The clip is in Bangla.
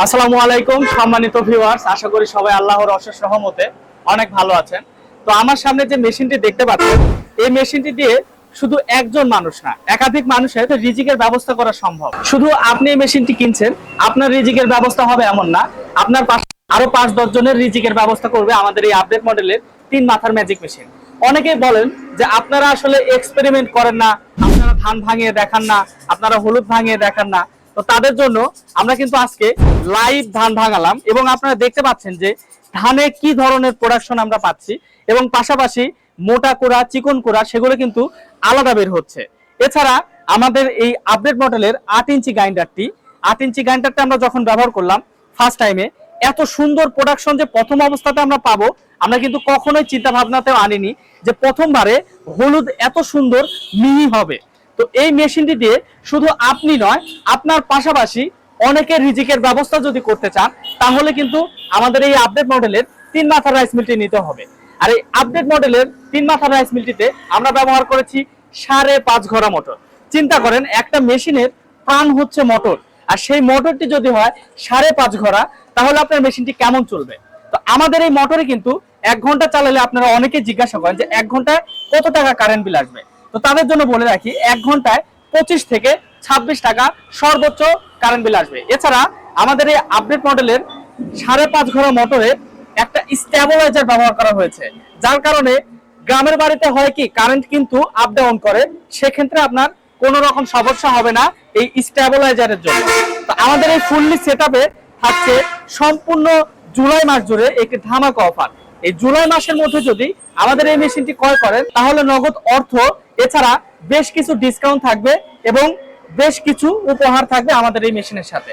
আসসালামু আলাইকুম সম্মানিত ভিউয়ার্স, আশা করি সবাই আল্লাহর অশেষ রহমতে অনেক ভালো আছেন। তো আমার সামনে যে মেশিনটি দেখতে পাচ্ছেন, এই মেশিনটি দিয়ে শুধু একজন মানুষ না, একাধিক মানুষের রিজিকের ব্যবস্থা করা সম্ভব। শুধু আপনি এই মেশিনটি কিনছেন, আপনার রিজিকের ব্যবস্থা হবে এমন না, আপনার পাশে আরো 5-10 জনের রিজিকের ব্যবস্থা করবে আমাদের এই আপডেট মডেলের 3 মাথার ম্যাজিক মেশিন। অনেকেই বলেন যে আপনারা আসলে এক্সপেরিমেন্ট করেন না, আপনারা ধান ভাঙিয়ে দেখান না, আপনারা হলুদ ভাঙিয়ে দেখান না। তো তাদের জন্য আমরা কিন্তু আজকে লাইভ ধান ভাঙালাম এবং আপনারা দেখতে পাচ্ছেন যে ধানে কি ধরনের প্রোডাকশন আমরা পাচ্ছি এবং পাশাপাশি মোটা কোড়া চিকন কোড়া সেগুলো কিন্তু আলাদা বের হচ্ছে। এছাড়া আমাদের এই আপডেট মডেলের 8 ইঞ্চি গ্রাইন্ডারটা আমরা যখন ব্যবহার করলাম ফার্স্ট টাইমে, এত সুন্দর প্রোডাকশন যে প্রথম অবস্থাতে আমরা পাবো, আমরা কিন্তু কখনোই চিন্তা ভাবনাতেও আনিনি যে প্রথমবারে হলুদ এত সুন্দর মিহি হবে। তো এই মেশিনটি দিয়ে শুধু আপনি নয়, আপনার পাশাপাশি অনেকের রিজিকের ব্যবস্থা যদি করতে চান, তাহলে কিন্তু আমাদের এই আপডেট মডেলের 3 মাথার রাইস মিলটি নিতে হবে। আর এই আপডেট মডেলের 3 মাথার রাইস মিলটিতে আমরা ব্যবহার করেছি 5.5 ঘোড়া মোটর। চিন্তা করেন, একটা মেশিনের প্রাণ হচ্ছে মোটর, আর সেই মোটরটি যদি হয় 5.5 ঘোড়া, তাহলে আপনার মেশিনটি কেমন চলবে। তো আমাদের এই মোটরে কিন্তু 1 ঘন্টা চালালে আপনারা অনেকেই জিজ্ঞাসা করেন যে 1 ঘন্টায় কত টাকা কারেন্ট বিল আসবে। তো তাদের জন্য বলে রাখি, 1 ঘন্টায় 25 থেকে 26 টাকা সর্বোচ্চ কারেন্ট বিল আসবে। এছাড়া আমাদের এই আপডেট মডেলের 5.5 ঘোড়া মোটরে একটা স্টেবিলাইজার ব্যবহার করা হয়েছে, যার কারণে গ্রামের বাড়িতে হয় কি কারেন্ট কিন্তু আপ ডাউন করে, সেক্ষেত্রে আপনার কোনো রকম সমস্যা হবে না এই স্টেবিলাইজারের জন্য। তো আমাদের এই ফুললি সেটআপে থাকছে সম্পূর্ণ জুলাই মাস জুড়ে একটি ধামাকা অফার। এই জুলাই মাসের মধ্যে যদি আমাদের এই মেশিনটি ক্রয় করেন, তাহলে নগদ অর্থ এছাড়া বেশ কিছু ডিসকাউন্ট থাকবে এবং বেশ কিছু উপহার থাকবে আমাদের এই মেশিনের সাথে।